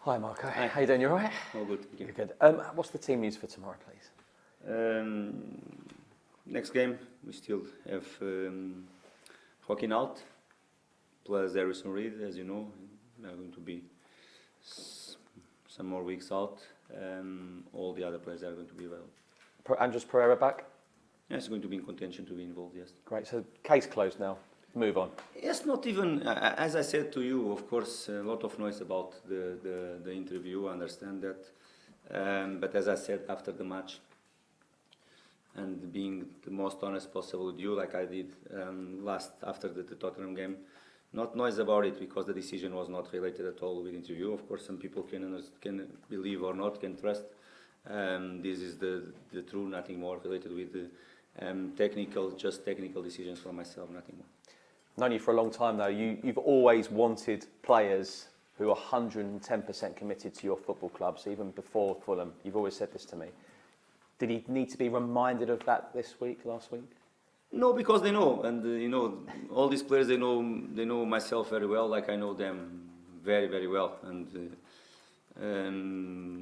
Hi Marco, Hi. how you doing? You alright? All good. Thank you. You're good. What's the team news for tomorrow, please? Next game, we still have Joaquin out, plus Harrison Reed, as you know. They are going to be some more weeks out. All the other players are going to be available. Andres Pereira back? Yes, going to be in contention to be involved, yes. Great, so case closed now. Move on. Yes, not even, as I said to you, of course, a lot of noise about the interview, I understand that. But as I said after the match, and being the most honest possible with you, like I did after the Tottenham game, not noise about it because the decision was not related at all with the interview. Of course, some people can believe or not, can trust. This is the truth, nothing more related with the technical decisions from myself, nothing more. Known you for a long time though, you've always wanted players who are 110% committed to your football clubs, even before Fulham. You've always said this to me. Did he need to be reminded of that last week? No, because they know, and you know, all these players, they know myself very well, like I know them very, very well, and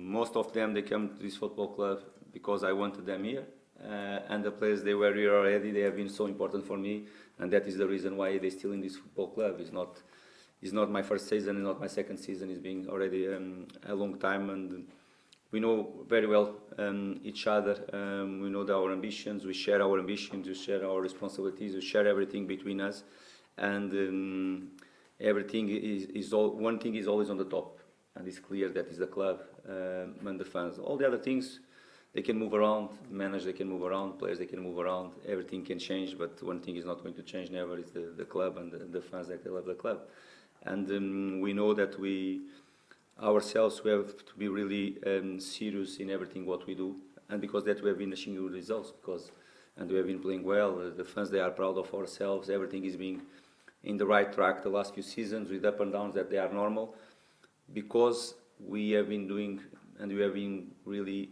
most of them, they come to this football club because I wanted them here, and the players, they were here already. They have been so important for me, and that is the reason why they're still in this football club. It's not my first season, it's not my second season. It's been already a long time, and we know very well each other. We know our ambitions. We share our ambitions. We share our responsibilities. We share everything between us, and everything is all. One thing is always on the top, and it's clear that is the club and the fans. All the other things, they can move around. Managers, they can move around. Players, they can move around. Everything can change, but one thing is not going to change never. Is the club and the fans that they love the club, and we know that we have to be really serious in everything what we do, and because that we have been achieving good results, and we have been playing well. The fans, they are proud of ourselves. Everything is being in the right track the last few seasons with up and downs that they are normal, because we have been doing, and we have been really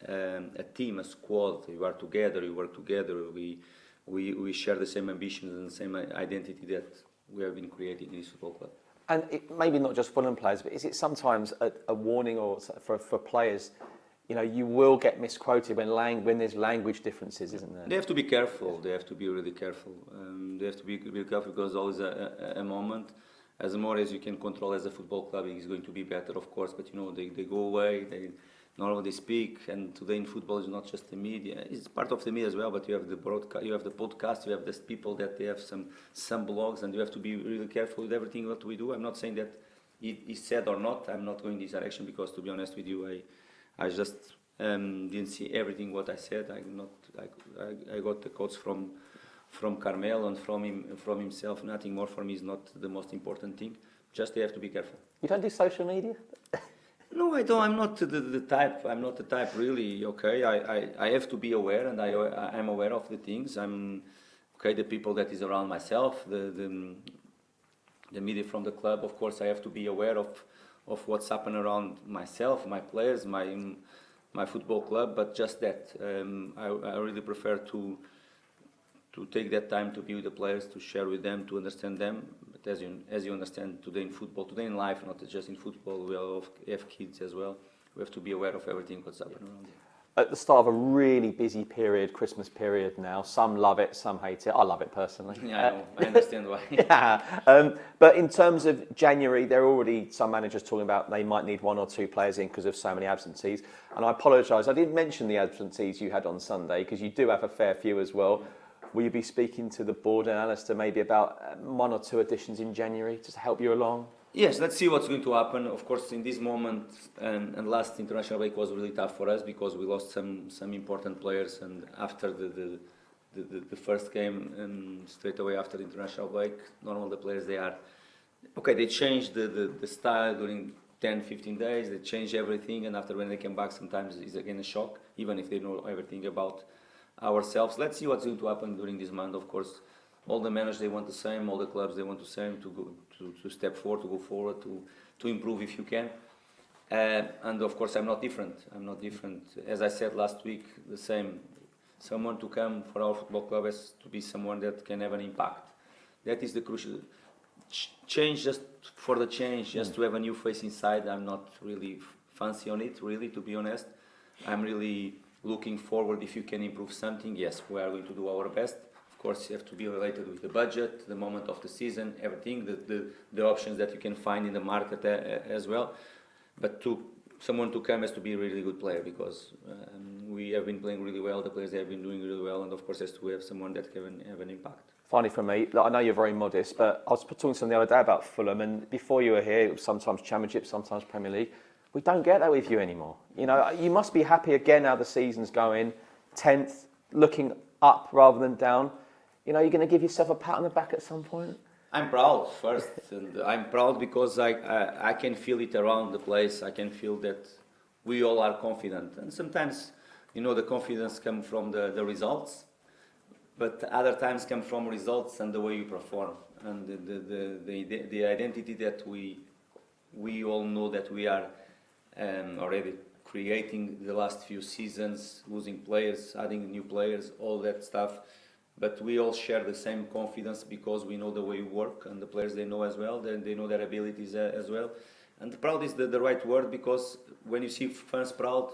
a team, a squad. We are together, we work together, we share the same ambitions and the same identity that we have been creating in this football club. And maybe not just Fulham players, but is it sometimes a warning or for players? You know, you will get misquoted when there's language differences, isn't there? They have to be careful. They have to be really careful. They have to be really careful because always a moment. As more as you can control as a football club, it's going to be better, of course. But you know, they go away. They normally speak, and today in football is not just the media. It's part of the media as well. But you have the broadcast, you have the podcast, you have the people that they have some blogs, and you have to be really careful with everything what we do. I'm not saying that it is said or not. I'm not going this direction because, to be honest with you, I just didn't see everything what I said. I got the quotes from Carmel and from himself. Nothing more for me is not the most important thing. Just they have to be careful. You don't do social media? No, I don't. I'm not the type. I'm not the type really. Okay, I have to be aware, and I'm aware of the things. I'm okay. The people that is around myself, the media from the club. Of course, I have to be aware of what's happening around myself, my players, my football club. But just that, I really prefer to take that time to be with the players, to share with them, to understand them. But as you understand, today in football, today in life, not just in football, we all have kids as well. We have to be aware of everything what's happening around them. At the start of a really busy period, Christmas period now, some love it, some hate it. I love it personally. Yeah, I know. I understand why. Yeah. But in terms of January, there are already some managers talking about they might need 1 or 2 players in because of so many absentees. And I apologise, I didn't mention the absentees you had on Sunday because you do have a fair few as well. Will you be speaking to the board and Alistair maybe about 1 or 2 additions in January to help you along? Yes, let's see what's going to happen. Of course, in this moment, and last international break was really tough for us because we lost some important players, and after the first game, straight away after the international break, normal the players, they changed the style during 10-15 days, they change everything, and after when they come back sometimes it's again a shock, even if they know everything about ourselves. Let's see what's going to happen during this month. Of course, all the managers, they want the same, all the clubs, they want the same, to step forward, to go forward, to improve if you can. And of course, I'm not different. As I said last week, the same. Someone to come for our football club has to be someone that can have an impact. That is the crucial. change just for the change, just to have a new face inside. I'm not really fancy on it, really, to be honest. I'm really looking forward. If you can improve something, yes, we are going to do our best. Of course, you have to be related with the budget, the moment of the season, everything, the options that you can find in the market as well. But someone to come has to be a really good player, because we have been playing really well, the players have been doing really well, and of course has to have someone that can have an impact. Finally from me, look, I know you're very modest, but I was talking to someone the other day about Fulham, and before you were here, it was sometimes Championship, sometimes Premier League. We don't get that with you anymore. You know, you must be happy again how the season's going, 10th, looking up rather than down. You know, you're going to give yourself a pat on the back at some point? I'm proud first, and I'm proud because I can feel it around the place. I can feel that we all are confident, and sometimes, you know, the confidence comes from the results, but other times come from results and the way you perform, and the identity that we all know that we are already creating the last few seasons, losing players, adding new players, all that stuff. But we all share the same confidence because we know the way we work, and the players, they know as well, they know their abilities as well. And proud is the right word, because when you see fans proud,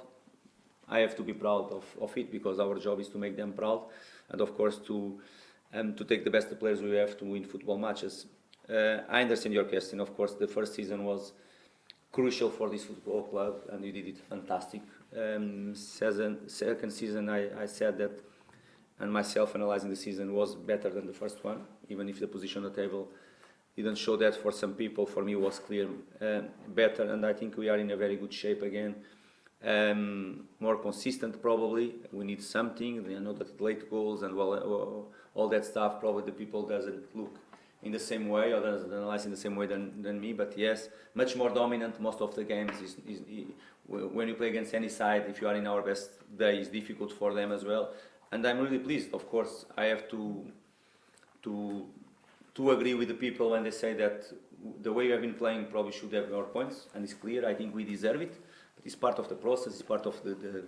I have to be proud of it, because our job is to make them proud, and of course to take the best players we have to win football matches. I understand your question. Of course, the first season was crucial for this football club, and you did it fantastic. Second season, I said that, and myself analysing the season, was better than the first one, even if the position on the table didn't show that for some people. For me, it was clear better, and I think we are in a very good shape again. More consistent, probably. We need something. I know that late goals and all that stuff, probably the people doesn't look in the same way or doesn't analyze in the same way than me. But yes, much more dominant most of the games. When you play against any side, if you are in our best day, it's difficult for them as well. And I'm really pleased. Of course, I have to agree with the people when they say that the way we have been playing probably should have more points, and it's clear. I think we deserve it. But it's part of the process. It's part of the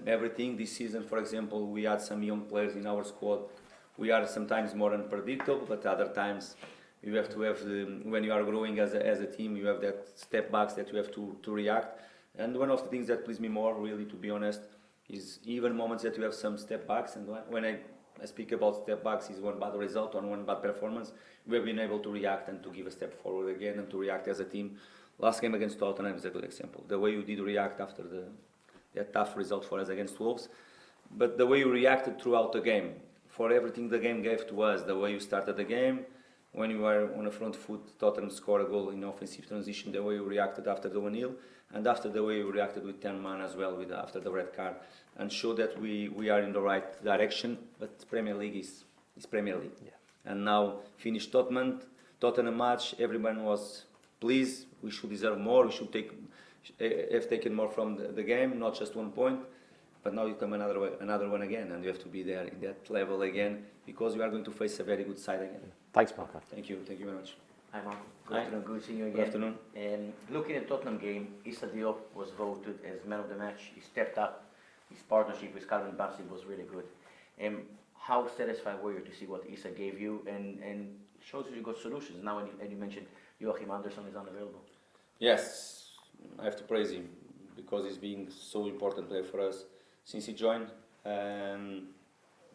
everything. This season, for example, we had some young players in our squad. We are sometimes more unpredictable, but other times you have to have when you are growing as a team, you have that step backs that you have to react. And one of the things that please me more, really, to be honest, is even moments that you have some step backs, and when I speak about step backs, is one bad result or one bad performance, we have been able to react and to give a step forward again and to react as a team. Last game against Tottenham is a good example. The way you did react after that tough result for us against Wolves, but the way you reacted throughout the game, for everything the game gave to us, the way you started the game, when you were on the front foot, Tottenham scored a goal in offensive transition, the way you reacted after the 1-0, and after the way you reacted with 10 man as well after the red card, and show that we are in the right direction. But Premier League is Premier League. Yeah. And now finished Tottenham match, everyone was pleased. We should deserve more, we should have taken more from the game, not just 1 point. But now you come another one again, and you have to be there in that level again, because you are going to face a very good side again. Thanks, Marco. Thank you very much. Hi, Marco. Good afternoon. Good seeing you again. Good afternoon. Looking at Tottenham game, Issa Diop was voted as man of the match. He stepped up. His partnership with Calvin Bassey was really good. How satisfied were you to see what Issa gave you, and shows you got solutions now? And you mentioned Joachim Anderson is unavailable. Yes, I have to praise him because he's been so important player for us since he joined.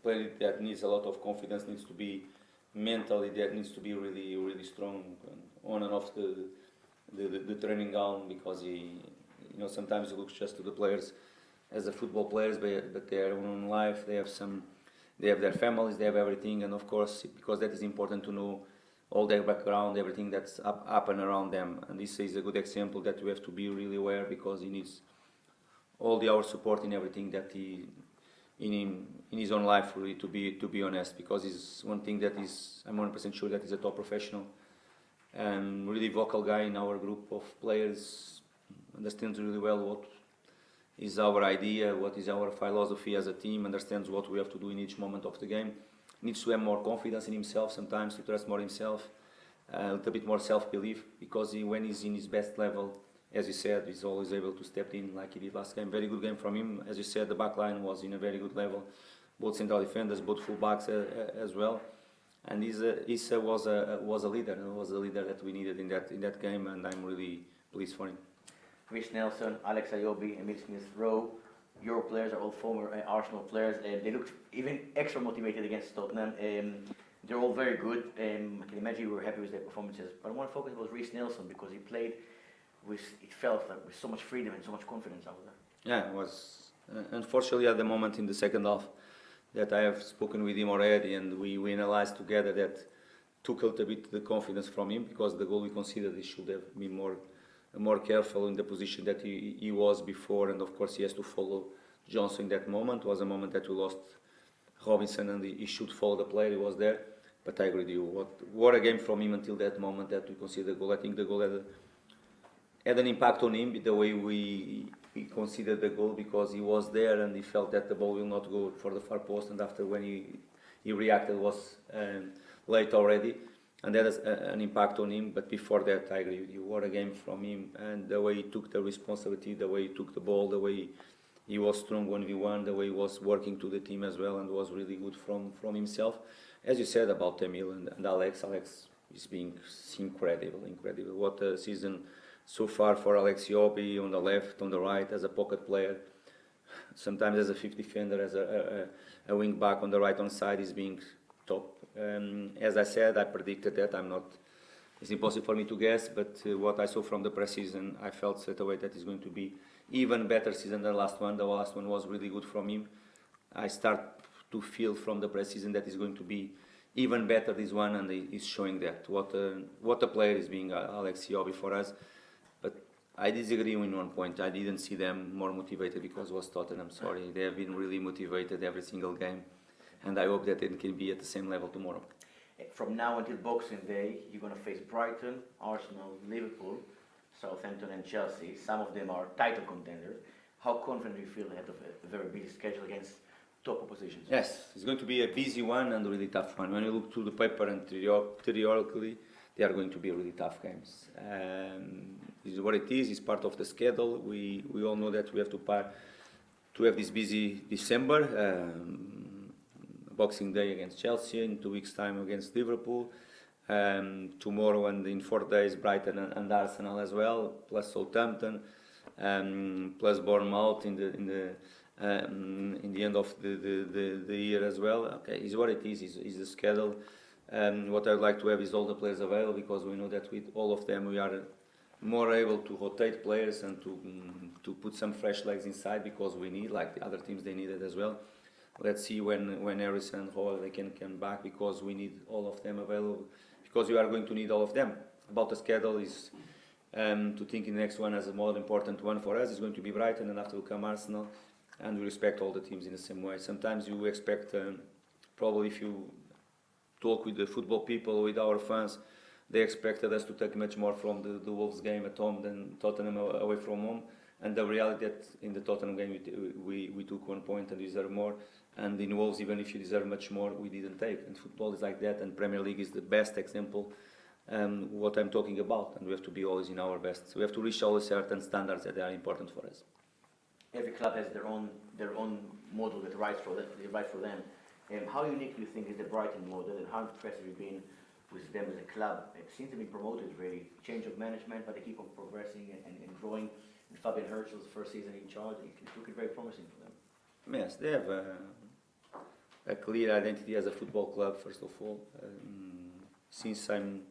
Player that needs a lot of confidence, needs to be mentally, that needs to be really strong on and off the training ground, because he, sometimes he looks just to the players as the football players, but they are own life. They have their families, they have everything, and of course, because that is important to know all their background, everything that's up and around them. And this is a good example that we have to be really aware, because he needs all our support in everything that he in his own life, really, to be honest, because it's one thing that is, I'm 100% sure that he's a top professional and really vocal guy in our group of players, understands really well what is our idea, what is our philosophy as a team, understands what we have to do in each moment of the game, needs to have more confidence in himself sometimes, to trust more himself, a little bit more self-belief, because when he's in his best level, as you said, he's always able to step in like he did last game. Very good game from him. As you said, the back line was in a very good level. Both central defenders, both full backs as well. And Issa was a leader, was the leader that we needed in that game, and I'm really pleased for him. Rhys Nelson, Alex Iwobi, Emil Smith-Rowe, your players are all former Arsenal players. They looked even extra motivated against Tottenham. They're all very good. I can imagine you were happy with their performances. But I want to focus on Rhys Nelson because he played with, it felt like, with so much freedom and so much confidence out there. Yeah, it was unfortunately at the moment in the second half that I have spoken with him already, and we analysed together that took a little bit the confidence from him, because the goal we considered he should have been more careful in the position that he was before, and of course he has to follow Johnson in that moment. It was a moment that we lost Robinson, and he should follow the player, he was there. But I agree with you, what a game from him until that moment that we considered the goal. I think the goal had an impact on him, the way we considered the goal, because he was there and he felt that the ball will not go for the far post, and after when he reacted was late already, and that has an impact on him. But before that, I agree with you, what a game from him, and the way he took the responsibility, the way he took the ball, the way he was strong 1v1, the way he was working to the team as well, and was really good from himself. As you said about Emil and Alex is being incredible. What a season so far for Alex Iwobi, on the left, on the right, as a pocket player, sometimes as a fifth defender, as a wing back on the right hand side, is being top. As I said, I predicted that. It's impossible for me to guess, but what I saw from the pre-season, I felt straight away that it's going to be even better season than the last one. The last one was really good from him. I start to feel from the pre-season that is going to be even better this one, and he's showing that. What a player is being Alex Iwobi for us. But I disagree in one point. I didn't see them more motivated because it was Tottenham. Sorry, they have been really motivated every single game, and I hope that it can be at the same level tomorrow. From now until Boxing Day, you're going to face Brighton, Arsenal, Liverpool, Southampton and Chelsea. Some of them are title contenders. How confident do you feel ahead of a very busy schedule against top oppositions? Yes, it's going to be a busy one and a really tough one. When you look through the paper and theoretically, they are going to be really tough games. This is what it is. It's part of the schedule. We all know that we have to have this busy December. Boxing Day against Chelsea, in 2 weeks' time against Liverpool, tomorrow and in 4 days Brighton and Arsenal as well, plus Southampton, plus Bournemouth in the end of the year as well. Okay, is what it is. Is the schedule. What I would like to have is all the players available, because we know that with all of them we are more able to rotate players and to put some fresh legs inside, because we need, like the other teams, they need it as well. Let's see when Harrison and Hove they can come back, because we need all of them available, because we are going to need all of them. About the schedule is to think in the next one as a more important one for us is going to be Brighton, and after will come Arsenal, and we respect all the teams in the same way. Sometimes you expect, probably if you talk with the football people, with our fans, they expected us to take much more from the Wolves game at home than Tottenham away from home. And the reality that in the Tottenham game we took 1 point and deserve more, and in Wolves, even if you deserve much more, we didn't take. And football is like that, and Premier League is the best example what I'm talking about, and we have to be always in our best. So we have to reach all certain standards that are important for us. Every club has their own model that writes for them. How unique do you think is the Brighton model, and how impressed have you been with them as a club? It seems to be promoted really, change of management, but they keep on progressing and growing. And Fabian Herschel's first season in charge, it looked very promising for them. Yes, they have a clear identity as a football club. First of all, since I'm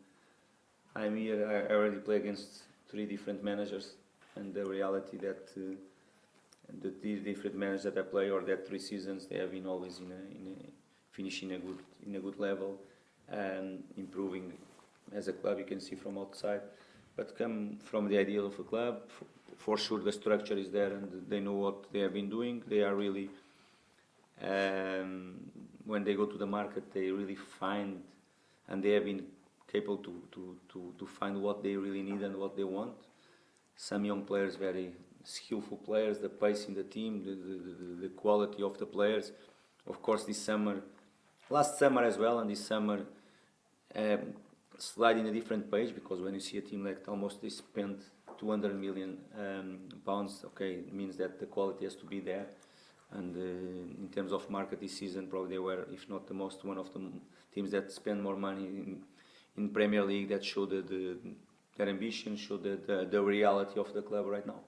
here, I already play against 3 different managers, and the reality that the 3 different managers that I play, or that 3 seasons, they have been always finishing in a good level, and improving as a club. You can see from outside, but come from the ideal of a club. For sure, the structure is there, and they know what they have been doing. They are really, when they go to the market, they really find, and they have been capable to find what they really need and what they want. Some young players, very skillful players, the pace in the team, the quality of the players. Of course, this summer, last summer as well, and this summer, slide in a different page, because when you see a team like almost they spent 200 million pounds, okay, it means that the quality has to be there. And in terms of market this season, probably they were, if not the most, one of the teams that spend more money in Premier League. That showed their ambition, showed the reality of the club right now.